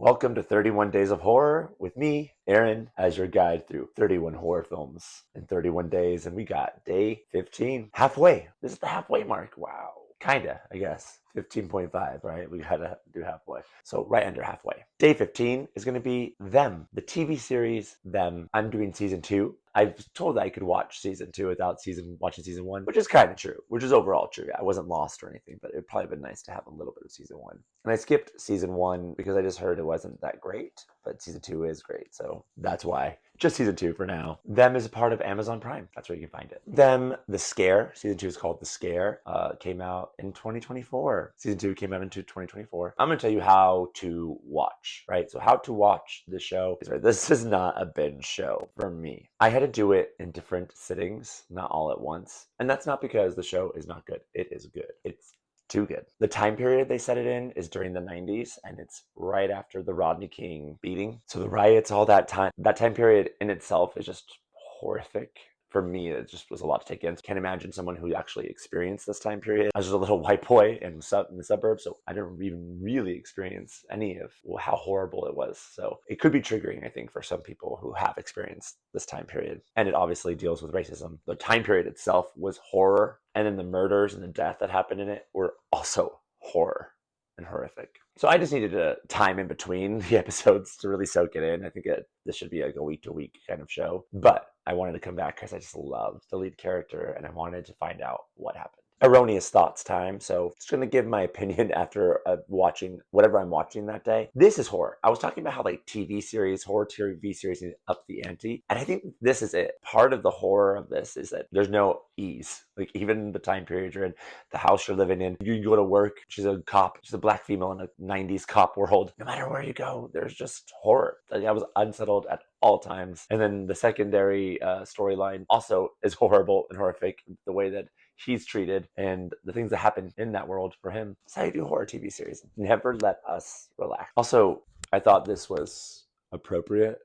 Welcome to 31 Days of Horror with me, Aaron, as your guide through 31 horror films in 31 days. And we got day 15, halfway. This is the halfway mark. Wow. Kinda, I guess. 15.5, right? We gotta do halfway. So right under halfway. Day 15 is gonna be Them, the TV series Them. I'm doing season 2. I was told that I could watch season 2 without watching season 1, which is kind of true, which is overall true. I wasn't lost or anything, but it'd probably been nice to have a little bit of season 1. And I skipped season 1 because I just heard it wasn't that great, but season 2 is great, so that's why. Just season 2 for now. Them is a part of Amazon Prime. That's where you can find it. Them, The Scare. Season 2 is called The Scare. Came out in 2024. Season 2 came out into 2024. I'm going to tell you how to watch, right? So how to watch the show. This is not a binge show for me. I had to do it in different sittings, not all at once. And that's not because the show is not good. It is good. It's too good. The time period they set it in is during the 90s, and it's right after the Rodney King beating. So the riots, all that time period in itself is just horrific. For me, it just was a lot to take in. Can't imagine someone who actually experienced this time period. I was just a little white boy in the suburbs, so I didn't even really experience any of how horrible it was. So it could be triggering, I think, for some people who have experienced this time period. And it obviously deals with racism. The time period itself was horror, and then the murders and the death that happened in it were also horror and horrific. So I just needed a time in between the episodes to really soak it in. I think this should be like a week-to-week kind of show. But I wanted to come back because I just loved the lead character and I wanted to find out what happened. Erroneous thoughts time. So just going to give my opinion after watching whatever I'm watching that day. This is horror. I was talking about how like horror TV series need to up the ante. And I think this is it. Part of the horror of this is that there's no ease. Like even the time period you're in, the house you're living in, you go to work, she's a cop, she's a black female in a 90s cop world. No matter where you go, there's just horror. Like, I was unsettled at all times. And then the secondary storyline also is horrible and horrific. The way that he's treated and the things that happen in that world for him. That's how you do horror TV series. Never let us relax. Also, I thought this was appropriate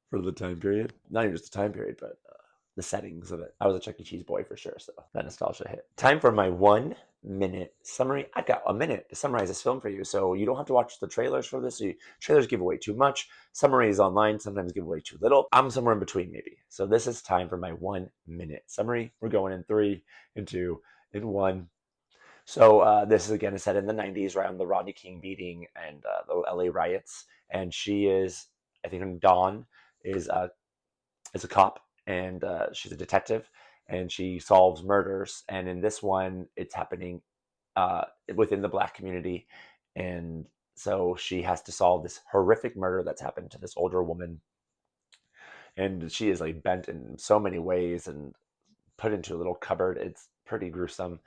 for the time period. Not even just the time period, but the settings of it. I was a Chuck E. Cheese boy for sure, so that nostalgia hit. Time for my 1-minute summary. I've got a minute to summarize this film for you, so you don't have to watch the trailers for this. Trailers give away too much. Summaries online sometimes give away too little. I'm somewhere in between, maybe. So this is time for my 1-minute summary. We're going in 3, in 2, in 1. So this is again set in the 90s around the Rodney King beating and the LA riots. And she is, I think, Dawn is a cop, and she's a detective, and she solves murders. And in this one, it's happening within the black community, and so she has to solve this horrific murder that's happened to this older woman, and she is like bent in so many ways and put into a little cupboard. It's pretty gruesome.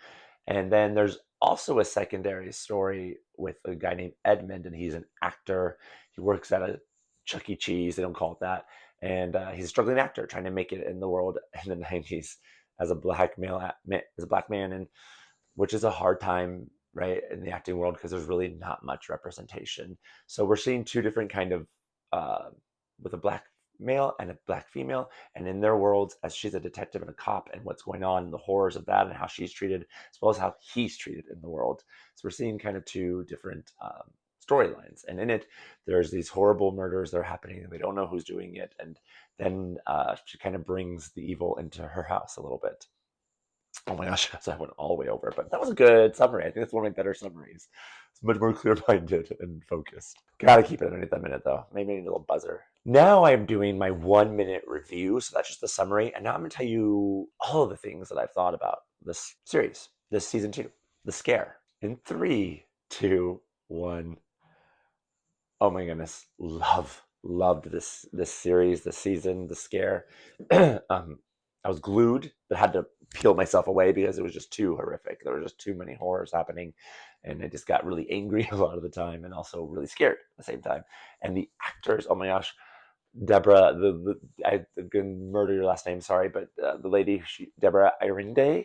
And then there's also a secondary story with a guy named Edmund, and he's an actor. He works at a Chuck E. Cheese. They don't call it that. And he's a struggling actor trying to make it in the world in the 90s as a black man, and which is a hard time, right, in the acting world because there's really not much representation. So we're seeing two different kind of with a black male and a black female, and in their worlds as she's a detective and a cop, and what's going on and the horrors of that and how she's treated as well as how he's treated in the world. So we're seeing kind of two different storylines, and in it there's these horrible murders that are happening and they don't know who's doing it, and then she kind of brings the evil into her house a little bit. Oh my gosh, so I went all the way over, but that was a good summary. I think that's one of my better summaries. It's much more clear-minded and focused. Gotta keep it underneath that minute though. Maybe I need a little buzzer. Now I'm doing my 1-minute review, so that's just the summary, and now I'm gonna tell you all of the things that I've thought about this series, this season 2, The Scare. In 3, 2, 1. Oh my goodness, loved this series, this season, The Scare. I was glued, but had to peel myself away because it was just too horrific. There were just too many horrors happening, and I just got really angry a lot of the time, and also really scared at the same time. And the actors, oh my gosh, Deborah, I'm gonna murder your last name, sorry, but the lady, Deborah Irinde,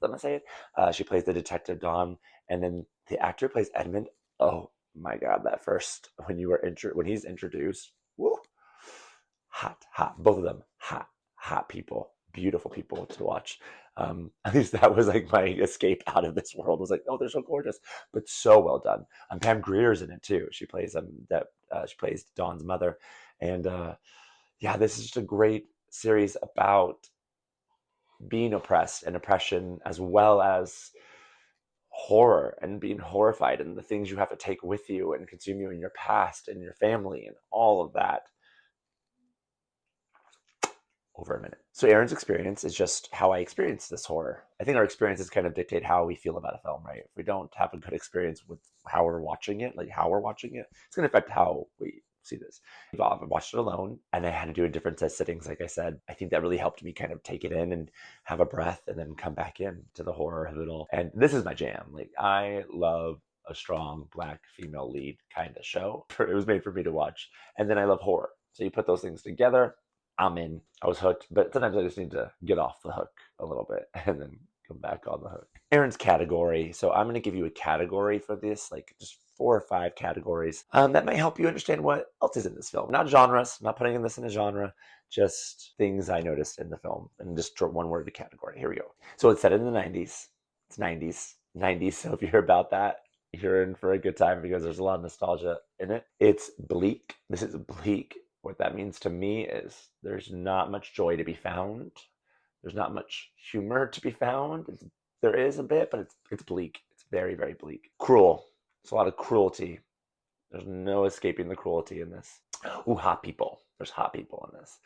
I'm gonna say it. She plays the detective Dawn, and then the actor who plays Edmund. Oh my God, that first when he's introduced, woo, hot, both of them, hot people. beautiful people to watch. At least that was like my escape out of this world. I was like, oh, they're so gorgeous, but so well done. Pam Grier's in it too. She plays she plays Dawn's mother, and yeah, this is just a great series about being oppressed and oppression, as well as horror and being horrified, and the things you have to take with you and consume you in your past and your family and all of that over a minute. So Erin's experience is just how I experience this horror. I think our experiences kind of dictate how we feel about a film, right? If we don't have a good experience with how we're watching it, it's going to affect how we see this. I've watched it alone, and I had to do it in different sittings. Like I said, I think that really helped me kind of take it in and have a breath, and then come back in to the horror of it all. And this is my jam. Like, I love a strong Black female lead kind of show. It was made for me to watch. And then I love horror. So you put those things together, I'm in. I was hooked, but sometimes I just need to get off the hook a little bit and then come back on the hook. Erin's category. So I'm going to give you a category for this, like just 4 or 5 categories that might help you understand what else is in this film. Not genres, I'm not putting this in a genre, just things I noticed in the film, and just one word of category. Here we go. So it's set in the 90s. It's 90s. So if you're about that, you're in for a good time, because there's a lot of nostalgia in it. It's bleak. This is bleak. What that means to me is there's not much joy to be found. There's not much humor to be found. There is a bit, but it's bleak. It's very, very bleak. Cruel. It's a lot of cruelty. There's no escaping the cruelty in this. Ooh, hot people. There's hot people in this.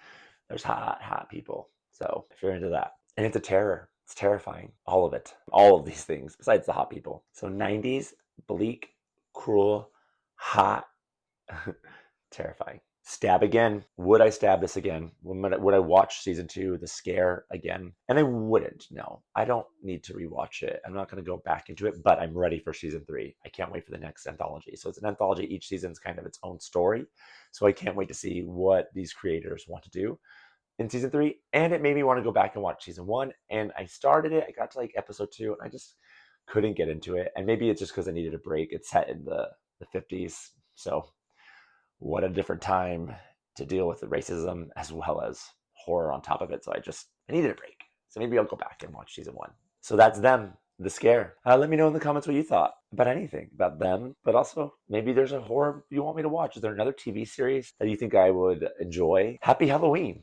There's hot people. So if you're into that. And it's a terror. It's terrifying. All of it. All of these things, besides the hot people. So 90s, bleak, cruel, hot, terrifying. Stab again. Would I stab this again? Would I watch season 2, The Scare, again? And I wouldn't. No, I don't need to rewatch it. I'm not going to go back into it, but I'm ready for season 3. I can't wait for the next anthology. So it's an anthology. Each season's kind of its own story. So I can't wait to see what these creators want to do in season 3. And it made me want to go back and watch season 1. And I started it. I got to like episode 2, and I just couldn't get into it. And maybe it's just because I needed a break. It's set in the 50s. So what a different time to deal with the racism as well as horror on top of it. So I needed a break. So maybe I'll go back and watch season 1. So that's them, The Scare. Let me know in the comments what you thought about anything, about them, but also maybe there's a horror you want me to watch. Is there another TV series that you think I would enjoy? Happy Halloween.